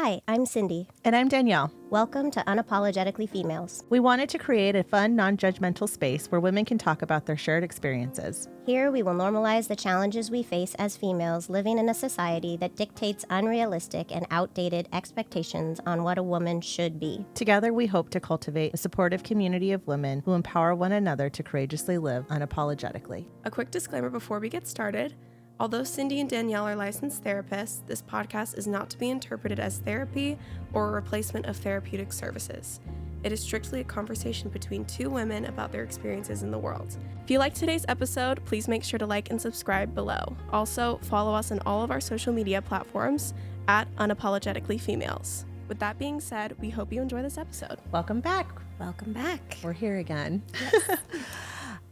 Hi, I'm Cindy. And I'm Danielle. Welcome to Unapologetically Females. We wanted to create a fun, non-judgmental space where women can talk about their shared experiences. Here we will normalize the challenges we face as females living in a society that dictates unrealistic and outdated expectations on what a woman should be. Together, we hope to cultivate a supportive community of women who empower one another to courageously live unapologetically. A quick disclaimer before we get started. Although Cindy and Danielle are licensed therapists, this podcast is not to be interpreted as therapy or a replacement of therapeutic services. It is strictly a conversation between two women about their experiences in the world. If you liked today's episode, please make sure to like and subscribe below. Also, follow us on all of our social media platforms at Unapologetically Females. With that being said, we hope you enjoy this episode. Welcome back. Welcome back. We're here again.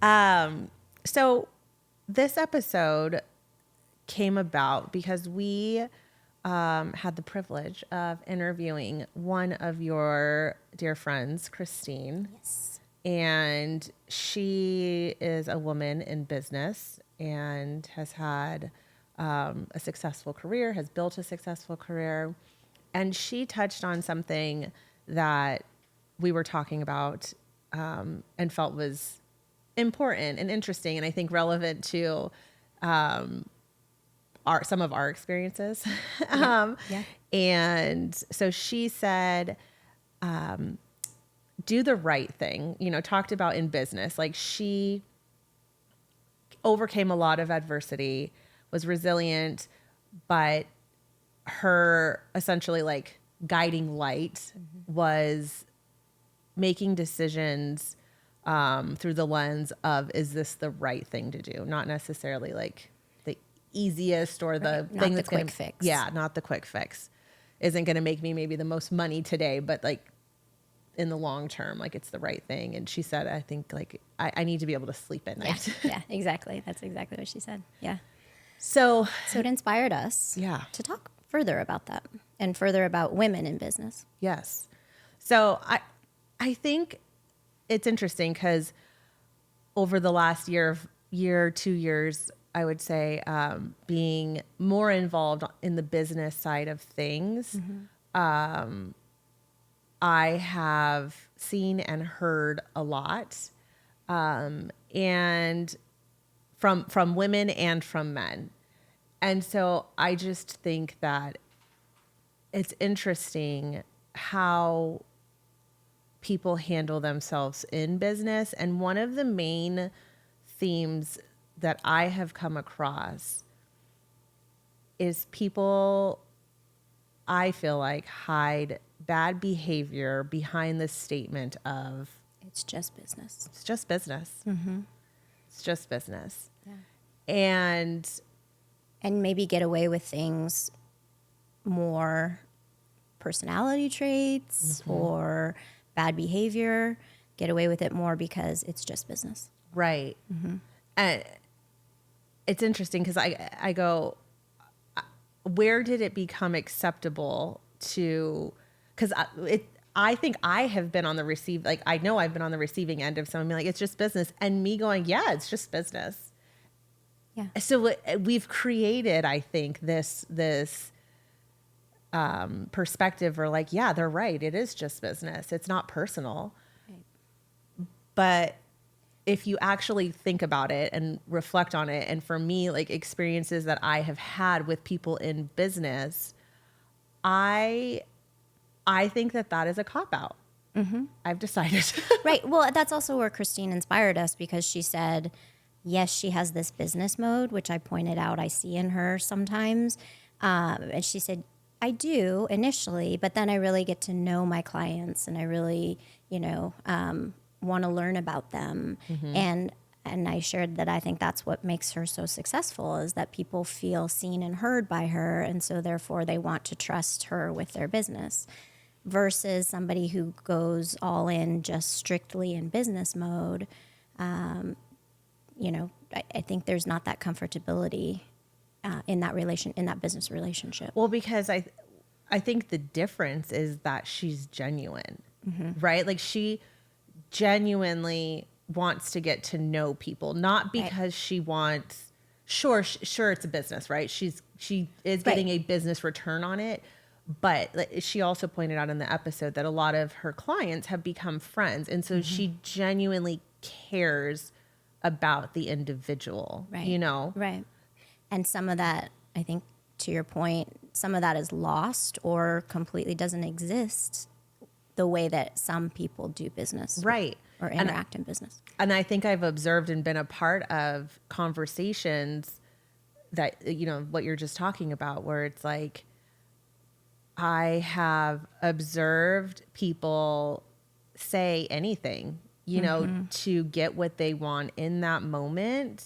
Yes. So this episode came about because we had the privilege of interviewing one of your dear friends, Christine. Yes. And she is a woman in business and has had a successful career, has built a successful career. And she touched on something that we were talking about and felt was important and interesting, and I think relevant to some of our experiences. Yeah. And so she said, do the right thing, talked about in business. Like, she overcame a lot of adversity, was resilient, but her essentially like guiding light was making decisions through the lens of, is this the right thing to do? Not necessarily like the easiest or the Not thing the that's quick gonna, fix. Yeah, not the quick fix. Isn't going to make me maybe the most money today, but like in the long term, like it's the right thing. And she said, I think like I need to be able to sleep at night. Yeah, exactly. That's exactly what she said. Yeah. So it inspired us to talk further about that and further about women in business. Yes. So I think it's interesting because over the last year, 2 years, I would say, being more involved in the business side of things, I have seen and heard a lot, and from women and from men. And so I just think that it's interesting how people handle themselves in business. And one of the main themes that I have come across is people, I feel like, hide bad behavior behind the statement of, It's just business. it's just business. It's just business. Yeah. And maybe get away with things more personality traits or bad behavior, get away with it more because it's just business. right. And it's interesting because I go, where did it become acceptable to, because I think I have been on the I know I've been on the receiving end of someone being like, it's just business. And me going, yeah, it's just business. Yeah. So we've created, I think, this perspective where like, yeah, they're right. It is just business. It's not personal. Right. But if you actually think about it and reflect on it, and for me, like experiences that I have had with people in business, I think that is a cop-out. I've decided. Right. Well, that's also where Christine inspired us, because she said, yes, she has this business mode, which I pointed out I see in her sometimes. And she said, I do initially, but then I really get to know my clients and I really, want to learn about them. And I shared that I think that's what makes her so successful, is that people feel seen and heard by her. And so therefore they want to trust her with their business, versus somebody who goes all in just strictly in business mode. I think there's not that comfortability in that business relationship. Well, because I think the difference is that she's genuine, right? Like, she genuinely wants to get to know people, not because she wants, sure, it's a business, right? She is getting a business return on it, But she also pointed out in the episode that a lot of her clients have become friends. And so she genuinely cares about the individual, Right. you know? Right. And some of that, I think, to your point, some of that is lost or completely doesn't exist the way that some people do business. Right. Or interact in business. And I think I've observed and been a part of conversations that, you know, what you're just talking about, where it's like, I have observed people say anything, you know, to get what they want in that moment,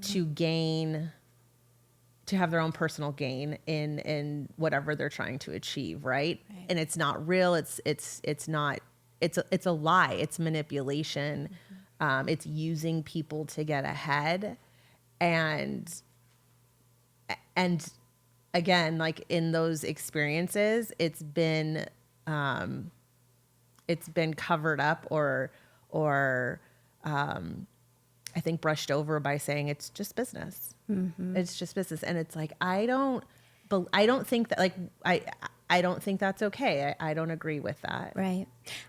to gain, to have their own personal gain in whatever they're trying to achieve, right? And it's not real. It's not. It's a lie. It's manipulation. It's using people to get ahead, and again, like in those experiences, it's been covered up or I think brushed over by saying it's just business. It's just business, and it's like I don't think that, like I don't think that's okay. I don't agree with that. Right.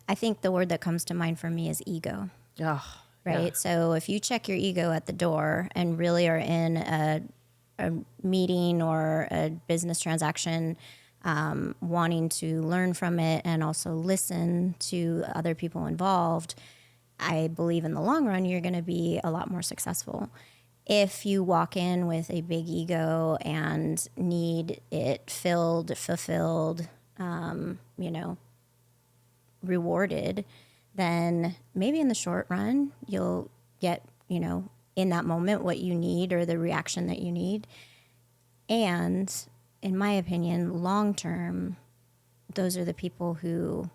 I think the word that comes to mind for me is ego. Oh, Right. yeah. So if you check your ego at the door and really are in a meeting or a business transaction, wanting to learn from it and also listen to other people involved, I believe in the long run, you're going to be a lot more successful. If you walk in with a big ego and need it filled, fulfilled, rewarded, then maybe in the short run, you'll get, in that moment what you need or the reaction that you need. And in my opinion, long term, those are the people who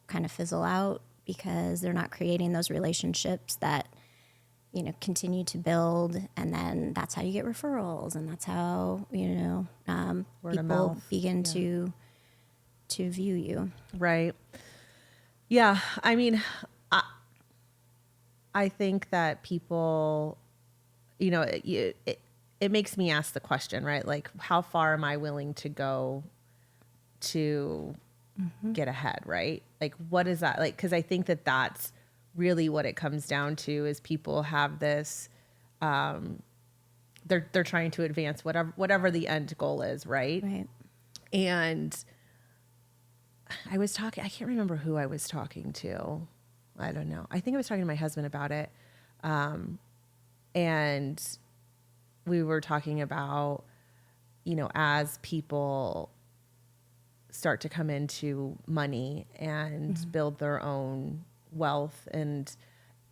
kind of fizzle out because they're not creating those relationships that, continue to build. And then that's how you get referrals. And that's how, Word of people mouth. begin to view you. Right. Yeah. I mean, I think that people, it makes me ask the question, right? Like, how far am I willing to go to get ahead, right? Like, what is that? Like, because I think that that's really what it comes down to is people have this, they're trying to advance whatever the end goal is, right? Right. And I can't remember who I was talking to. I don't know. I think I was talking to my husband about it. And we were talking about, as people start to come into money and build their own wealth, and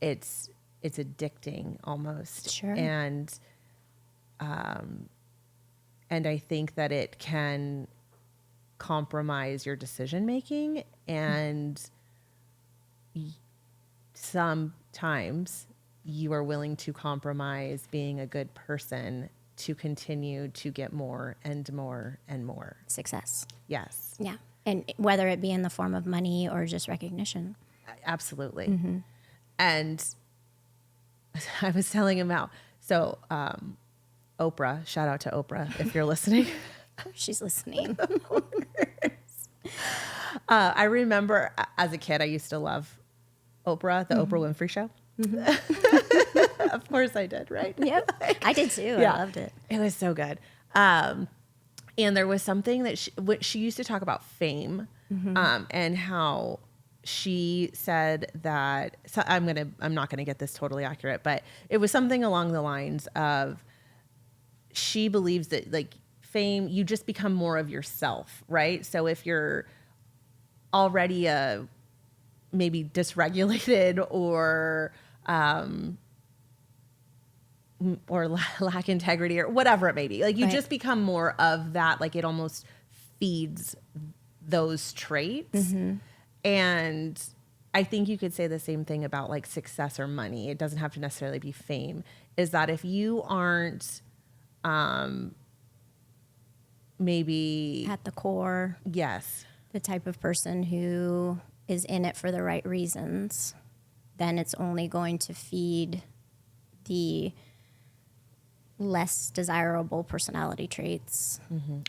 it's addicting almost. Sure. And I think that it can compromise your decision making, and sometimes you are willing to compromise being a good person to continue to get more and more and more Success. Yes. Yeah. And whether it be in the form of money or just recognition. Absolutely. And I was telling him how, so Oprah, shout out to Oprah if you're listening. Of course she's listening. I remember as a kid, I used to love Oprah, the Oprah Winfrey Show. Of course I did, right? Yep. I did too. Yeah. I loved it. It was so good. And there was something that she used to talk about fame, and how she said that, so I'm not gonna get this totally accurate, but it was something along the lines of, she believes that like fame, you just become more of yourself, right? So if you're already maybe dysregulated or lack integrity or whatever it may be, like you Right. just become more of that. Like it almost feeds those traits. And I think you could say the same thing about like success or money. It doesn't have to necessarily be fame. Is that if you aren't maybe At the core, yes, the type of person who is in it for the right reasons, then it's only going to feed the less desirable personality traits.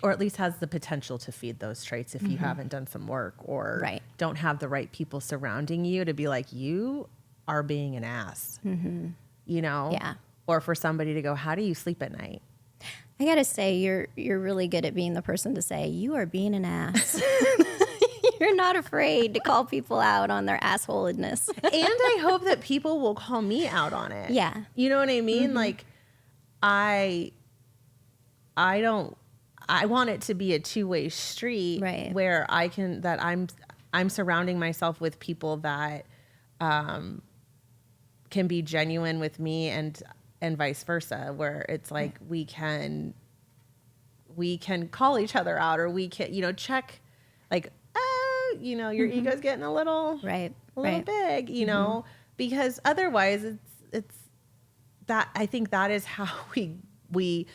Or at least has the potential to feed those traits if you haven't done some work or Right. don't have the right people surrounding you to be like, you are being an ass, you know? Yeah. Or for somebody to go, how do you sleep at night? I gotta say, you're really good at being the person to say, you are being an ass. You're not afraid to call people out on their assholedness. And I hope that people will call me out on it. Yeah. You know what I mean? Like, I want it to be a two-way street, Right. where I'm surrounding myself with people that can be genuine with me and vice versa, where it's like we can call each other out, or we can, check, like, your ego's getting a little big, know, because otherwise it's that, I think that is how we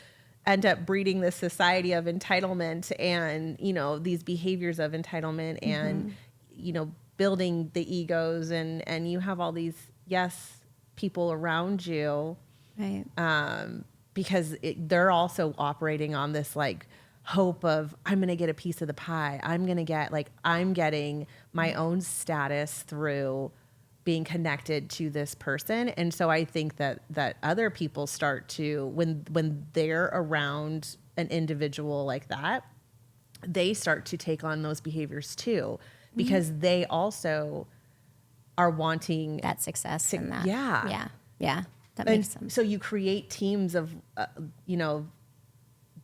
end up breeding this society of entitlement and, these behaviors of entitlement and, building the egos and you have all these people around you. Right. Because they're also operating on this like hope of, I'm going to get a piece of the pie. I'm getting my own status through being connected to this person. And so I think that other people start to, when they're around an individual like that, they start to take on those behaviors too, because they also are wanting That success and that. Yeah. Yeah. That makes sense. So you create teams of,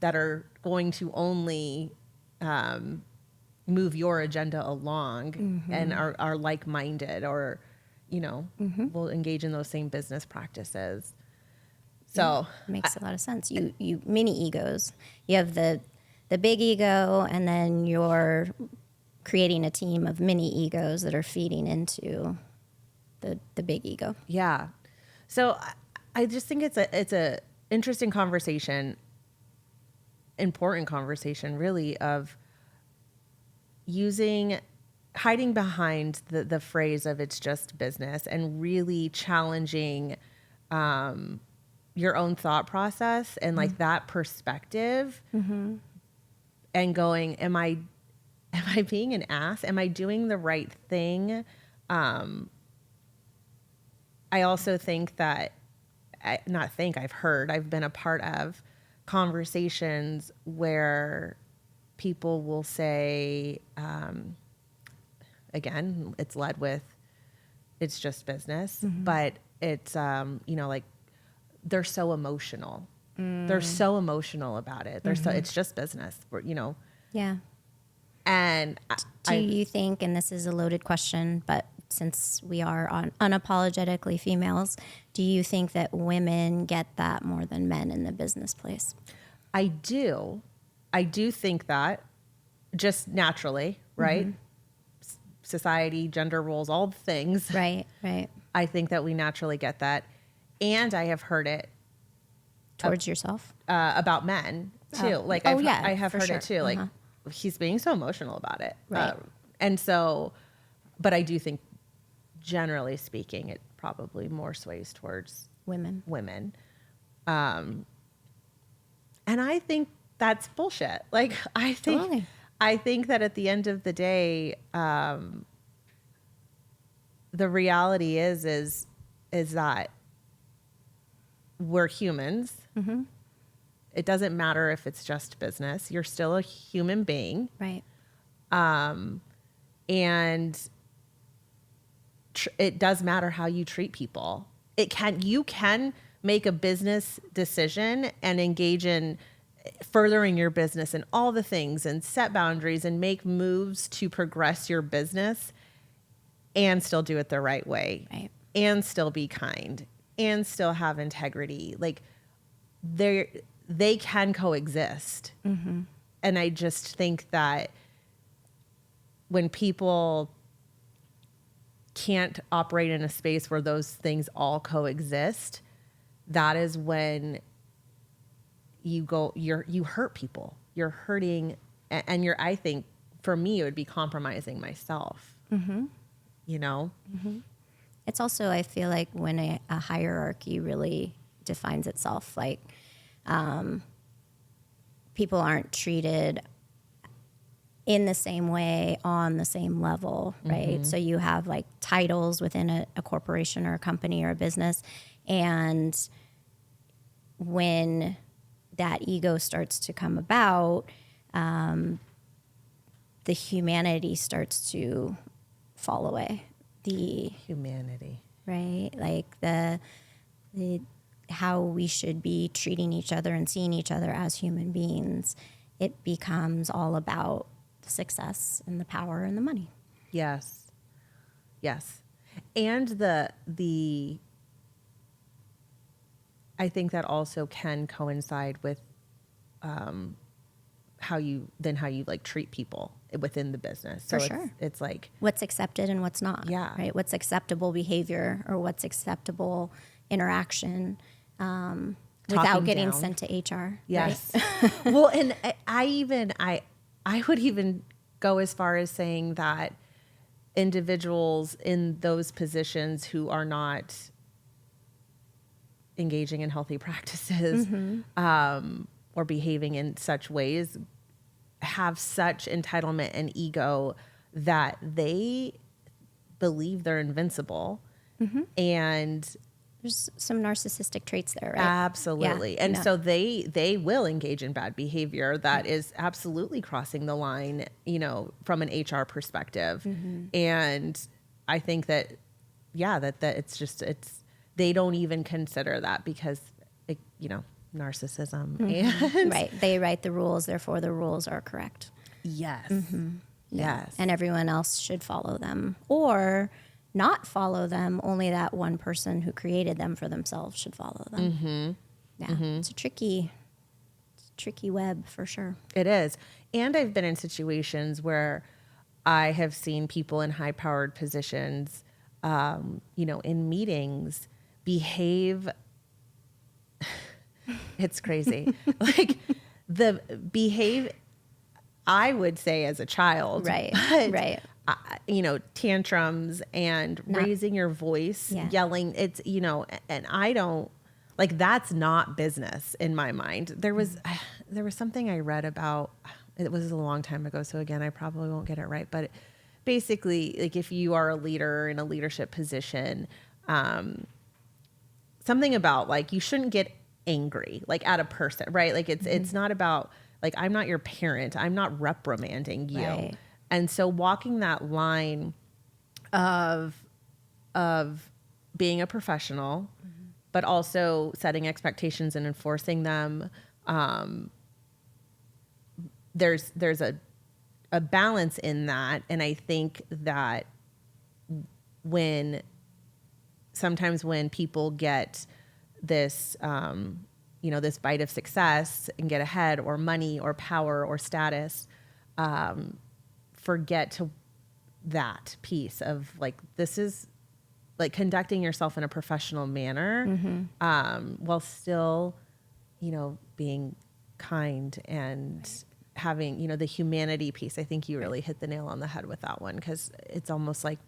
that are going to only move your agenda along and are like-minded, or, will engage in those same business practices. So Makes a lot of sense. You mini egos. You have the big ego, and then you're creating a team of mini egos that are feeding into the big ego. yeah. So I just think it's a interesting conversation, important conversation, really, of hiding behind the phrase of it's just business, and really challenging your own thought process and like that perspective, and going, am I being an ass? Am I doing the right thing? I also think that, I've been a part of conversations where people will say, again, it's led with, it's just business, but it's, like, they're so emotional. They're so emotional about it. It's just business, Yeah. And Do you think, and this is a loaded question, but since we are on Unapologetically Females, do you think that women get that more than men in the business place? I do think that, just naturally, right? Society, gender roles, all the things. Right. I think that we naturally get that. And I have heard it Towards yourself? about men too. I have heard it too. Like, he's being so emotional about it. Right. And so, but I do think, generally speaking, it probably more sways towards Women. And I think that's bullshit. Like, I think that at the end of the day, the reality is that we're humans. It doesn't matter if it's just business. You're still a human being. Right. And it does matter how you treat people. You can make a business decision and engage in furthering your business and all the things, and set boundaries and make moves to progress your business, and still do it the right way. Right. And still be kind, and still have integrity. Like, they can coexist. And I just think that when people can't operate in a space where those things all coexist, that is when you hurt people. You're hurting, and I think for me, it would be compromising myself. It's also, I feel like, when a hierarchy really defines itself, like people aren't treated in the same way on the same level, right? So you have like titles within a corporation or a company or a business. And when that ego starts to come about, the humanity starts to fall away. The Humanity. right, like the how we should be treating each other and seeing each other as human beings. It becomes all about the success and the power and the money. Yes. Yes. And the I think that also can coincide with how you like treat people within the business. So For sure. It's like, What's accepted and what's not. Yeah. Right. What's acceptable behavior or what's acceptable interaction without getting down. sent to HR. yes. Well, and I would even go as far as saying that individuals in those positions who are not engaging in healthy practices or behaving in such ways have such entitlement and ego that they believe they're invincible. And There's some narcissistic traits there, right? absolutely. Yeah, And yeah. so they will engage in bad behavior that is absolutely crossing the line, from an HR perspective. And I think that, that it's they don't even consider that because, narcissism. And Right. They write the rules, therefore the rules are correct. yes. Yeah. Yes. And everyone else should follow them or not follow them. Only that one person who created them for themselves should follow them. Yeah. It's a tricky web for sure. It is. And I've been in situations where I have seen people in high powered positions, in meetings behave. It's crazy. Like I would say as a child, Right. but, Right. Tantrums and raising your voice, Yeah. yelling, it's, and I don't like, that's not business in my mind. There was something I read about, it was a long time ago. So again, I probably won't get it right, but basically like if you are a leader in a leadership position, something about like, you shouldn't get angry, like at a person, right? Like it's not about like, I'm not your parent. I'm not reprimanding you. Right. And so walking that line of being a professional, but also setting expectations and enforcing them. There's a balance in that. And I think that sometimes when people get this, this bite of success and get ahead or money or power or status, forget to that piece of like, this is like conducting yourself in a professional manner, while still, being kind and having, the humanity piece. I think you really hit the nail on the head with that one. 'Cause it's almost like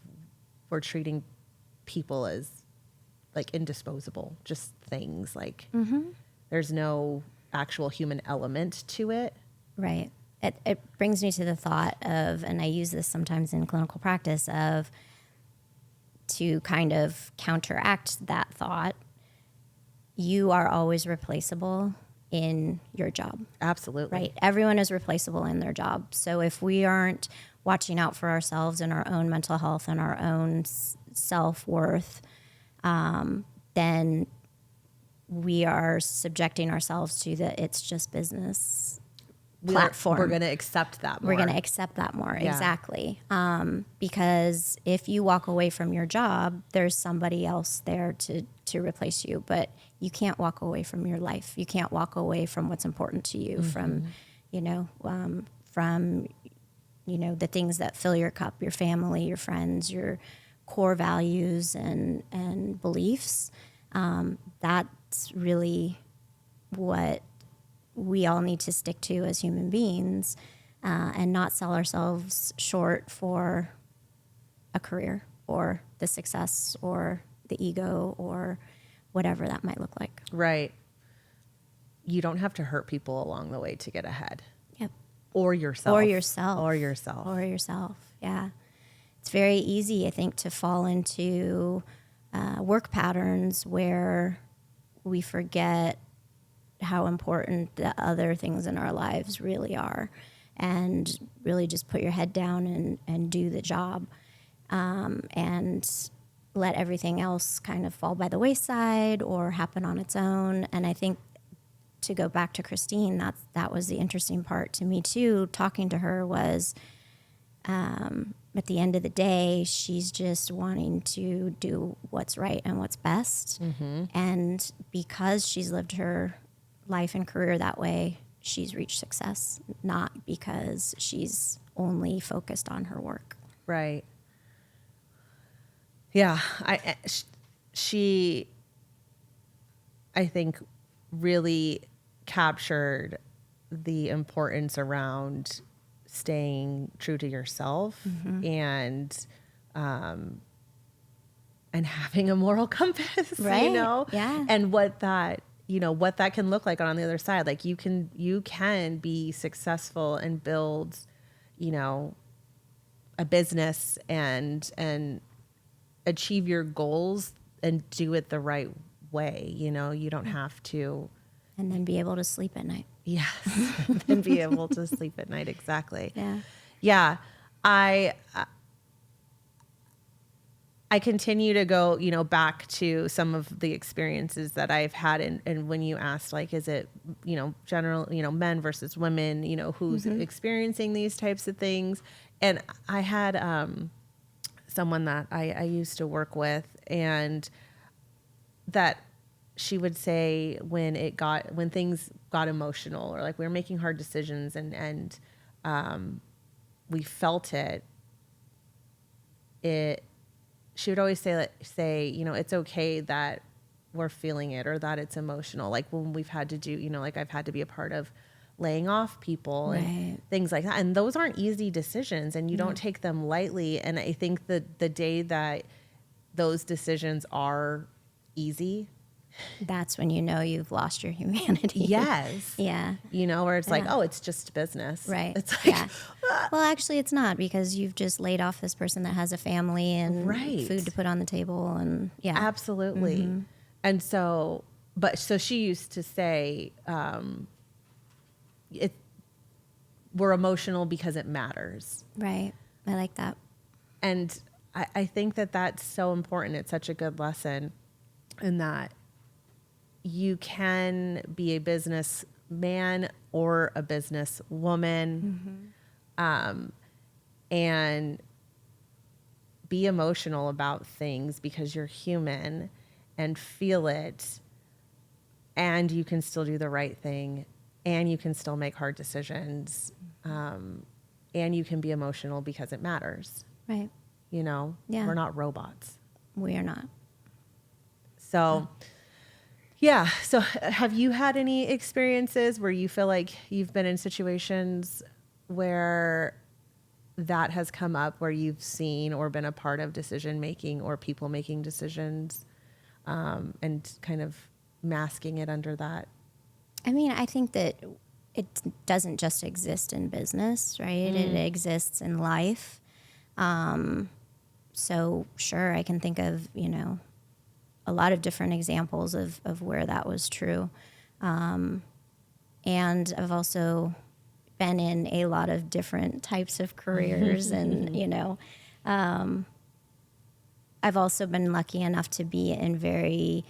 we're treating people as like indisposable, just things like there's no actual human element to it. Right. It brings me to the thought of, and I use this sometimes in clinical practice, of to kind of counteract that thought, you are always replaceable in your job. Absolutely. Right. Everyone is replaceable in their job. So if we aren't watching out for ourselves and our own mental health and our own self-worth, then we are subjecting ourselves to the it's just business platform. We're going to accept that more. We're going to accept that more. Yeah. Exactly. Because if you walk away from your job, there's somebody else there to replace you. But you can't walk away from your life. You can't walk away from what's important to you, from the things that fill your cup, your family, your friends, your core values and beliefs. That's really what we all need to stick to as human beings, and not sell ourselves short for a career or the success or the ego or whatever that might look like. Right. you don't have to hurt people along the way to get ahead. Yep. Or yourself. Or yourself. Or yourself. Or yourself. Yeah. It's very easy, I think, to fall into work patterns where we forget how important the other things in our lives really are, and really just put your head down and do the job, and let everything else kind of fall by the wayside or happen on its own. And I think, to go back to Christine, that was the interesting part to me too. Talking to her was, at the end of the day, she's just wanting to do what's right and what's best. Mm-hmm. And because she's lived her life and career that way, she's reached success, not because she's only focused on her work. Right. Yeah. She, I think, really captured the importance around staying true to yourself, mm-hmm. and having a moral compass, right. You know, yeah. And what that can look like on the other side. Like you can be successful and build, a business and achieve your goals and do it the right way. You don't have to. And then be able to sleep at night. Yes. And be able to sleep at night. Exactly. Yeah. Yeah. I continue to go, back to some of the experiences that I've had. And when you asked, like, is it, general, men versus women, who's mm-hmm. experiencing these types of things. And I had someone that I used to work with, and that she would say when things got emotional, or like we were making hard decisions and we felt it, she would always say, it's okay that we're feeling it or that it's emotional. Like when we've had to do, like I've had to be a part of laying off people right. and things like that. And those aren't easy decisions, and you don't take them lightly. And I think that the day that those decisions are easy, that's when you've lost your humanity. Yes. Yeah. Where it's like, oh, it's just business. Right. It's like, yeah. Well, actually it's not, because you've just laid off this person that has a family and right. food to put on the table, and yeah. Absolutely. Mm-hmm. And so she used to say, we're emotional because it matters. Right. I like that. And I think that that's so important. It's such a good lesson in that you can be a businessman or a business woman, mm-hmm. And be emotional about things because you're human and feel it, and you can still do the right thing, and you can still make hard decisions, and you can be emotional because it matters. Right. Yeah. We're not robots. We are not. So... Yeah. So have you had any experiences where you feel like you've been in situations where that has come up, where you've seen or been a part of decision making or people making decisions, and kind of masking it under that? I mean, I think that it doesn't just exist in business, right? It exists in life. So sure, I can think of, a lot of different examples of where that was true. And I've also been in a lot of different types of careers and, I've also been lucky enough to be in very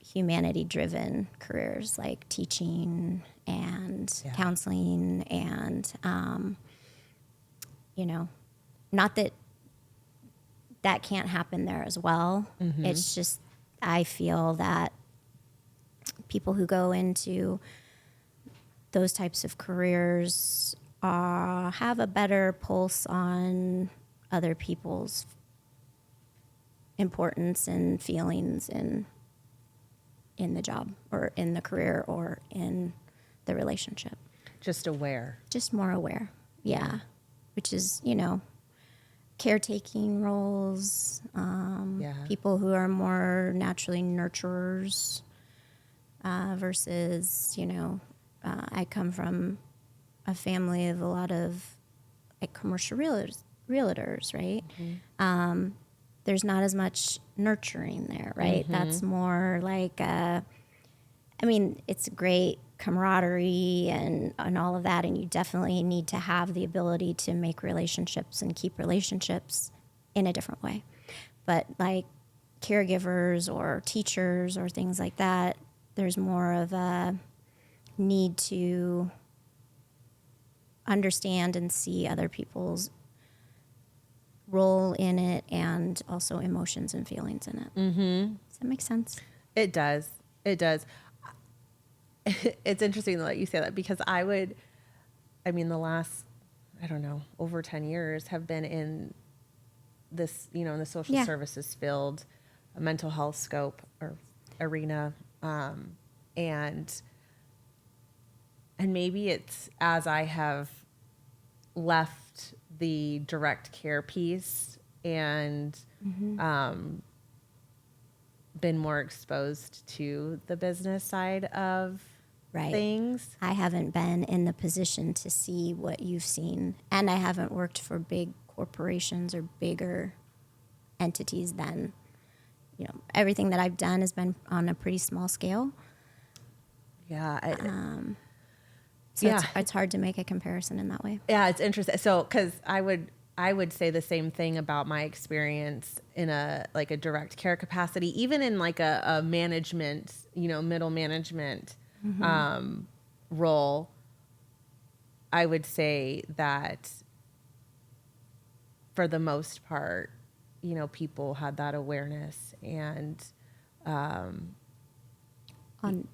humanity-driven careers like teaching and counseling and, not that can't happen there as well. Mm-hmm. It's just, I feel that people who go into those types of careers have a better pulse on other people's importance and feelings in the job or in the career or in the relationship. Just aware. Just more aware. Yeah. Which is, caretaking roles, people who are more naturally nurturers, versus, I come from a family of a lot of like commercial realtors, right? There's not as much nurturing there, right? That's more like, it's great camaraderie and all of that. And you definitely need to have the ability to make relationships and keep relationships in a different way. But like caregivers or teachers or things like that, there's more of a need to understand and see other people's role in it and also emotions and feelings in it. Does that make sense? It does. It does. It's interesting that you say that because the last, I don't know, over 10 years have been in this, in the social services field, a mental health scope or arena. And maybe it's as I have left the direct care piece and been more exposed to the business side of things. I haven't been in the position to see what you've seen, and I haven't worked for big corporations or bigger entities then. Everything that I've done has been on a pretty small scale. Yeah. It's hard to make a comparison in that way. Yeah, it's interesting. So, because I would say the same thing about my experience in a direct care capacity, even in like a management, middle management role. I would say that for the most part, people had that awareness and on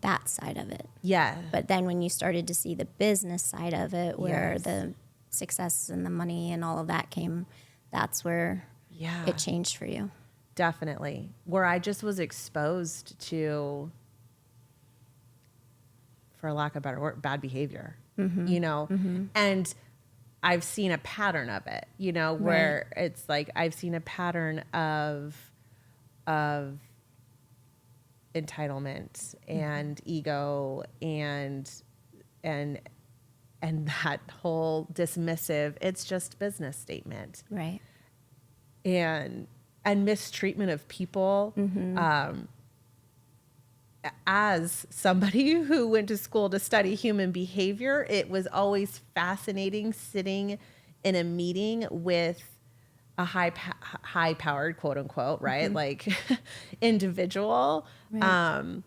that side of it. Yeah. But then when you started to see the business side of it, where the success and the money and all of that came, that's where it changed for you. Definitely. Where I just was exposed to, for lack of a better word, bad behavior, and I've seen a pattern of it, where it's like, I've seen a pattern of entitlement and ego and that whole dismissive, it's just business statement. Right. And mistreatment of people. As somebody who went to school to study human behavior, it was always fascinating sitting in a meeting with a high powered, quote unquote, right? Like individual, and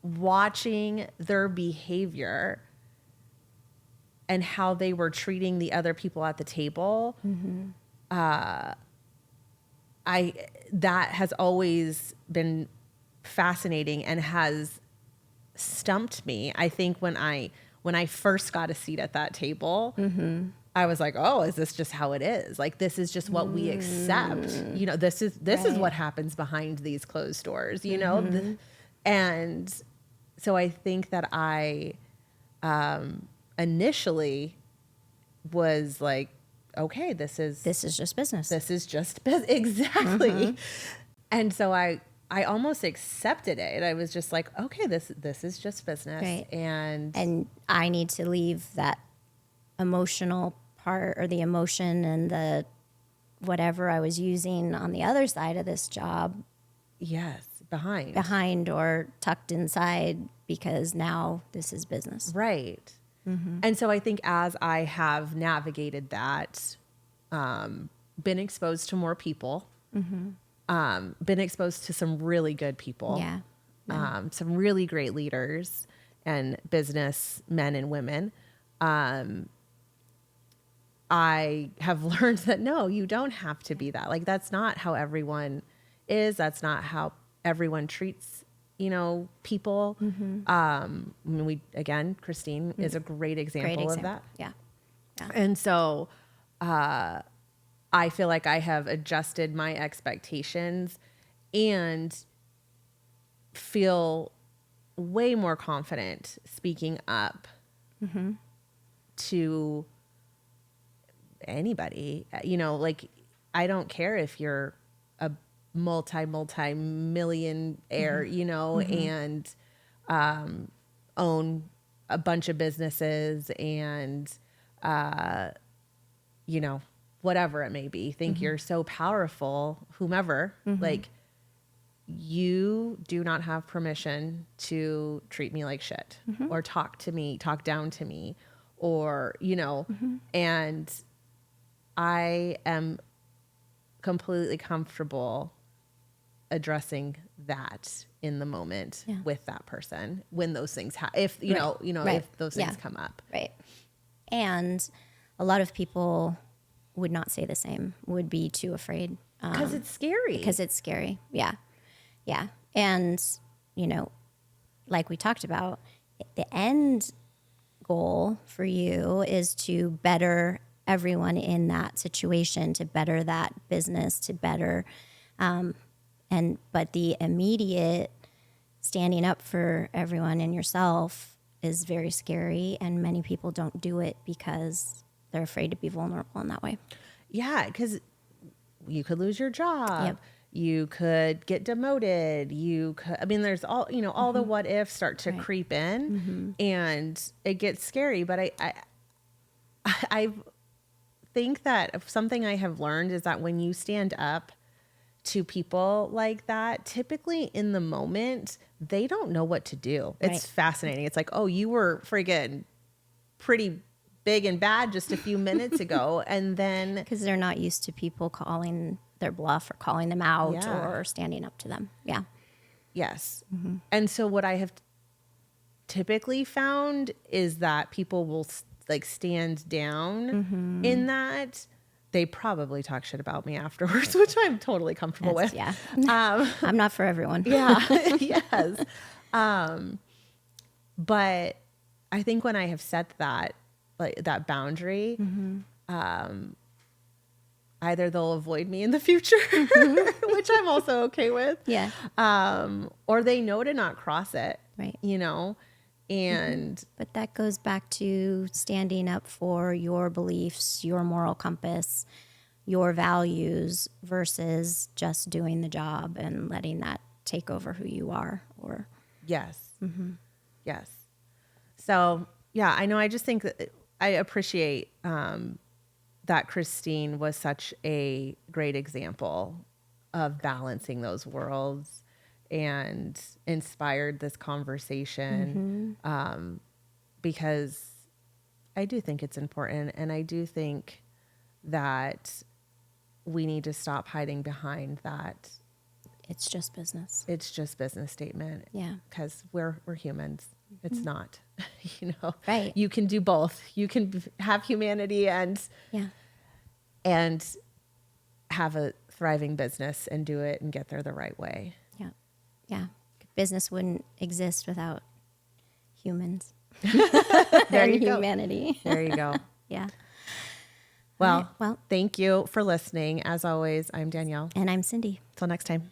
watching their behavior and how they were treating the other people at the table. That has always been fascinating and has stumped me. I think when I first got a seat at that table, I was like, oh, is this just how it is? Like, this is just what we accept. This is what happens behind these closed doors, and so I think that I initially was like, okay, this is just business. This is just business. Exactly. And so I almost accepted it. I was just like, okay, this is just business. Right. And I need to leave that emotional part or the emotion and the whatever I was using on the other side of this job. Yes. Behind or tucked inside, because now this is business. Right. And so I think as I have navigated that, been exposed to more people, been exposed to some really good people, some really great leaders and business men and women, I have learned that no, you don't have to be that. Like, that's not how everyone is. That's not how everyone treats people. Christine is a great example of that. Yeah. And so I feel like I have adjusted my expectations and feel way more confident speaking up to anybody. Like, I don't care if you're multi-millionaire, you know, and own a bunch of businesses and, you know, whatever it may be, think you're so powerful, whomever, like, you do not have permission to treat me like shit or talk down to me, or, you know, and I am completely comfortable addressing that in the moment with that person when those things if you know if those things come up. Right. And a lot of people would not say the same, would be too afraid. Because it's scary. Yeah. Yeah. And, you know, like we talked about, the end goal for you is to better everyone in that situation, to better that business, to better, but the immediate standing up for everyone and yourself is very scary, and many people don't do it because they're afraid to be vulnerable in that way. Yeah, because you could lose your job. Yep. You could get demoted. You could, I mean, there's all, you know, all the what ifs start to creep in, and it gets scary. But I think that something I have learned is that when you stand up to people like that, typically in the moment, they don't know what to do. It's fascinating. It's like, oh, you were friggin' pretty big and bad just a few minutes ago. And then, because they're not used to people calling their bluff or calling them out or standing up to them. Yeah. Yes. And so what I have typically found is that people will like stand down in that. They probably talk shit about me afterwards, which I'm totally comfortable with. Yeah. I'm not for everyone. Yeah. Yes. But I think when I have set that, like that boundary, either they'll avoid me in the future, which I'm also okay with. Yeah. Or they know to not cross it. Right. You know? And but that goes back to standing up for your beliefs, your moral compass, your values, versus just doing the job and letting that take over who you are. Or yes. Yes. So yeah, I know. I just think that I appreciate that Christine was such a great example of balancing those worlds and inspired this conversation, because I do think it's important, and I do think that we need to stop hiding behind that. It's just business. It's just business statement. Yeah. Because we're humans. It's not, you know, Right. You can do both. You can have humanity and have a thriving business and do it and get there the right way. Yeah. Yeah. Business wouldn't exist without humans. There and you go. humanity. There you go. Yeah. Well, All right. Well, thank you for listening. As always, I'm Danielle. and I'm Cindy. Till next time.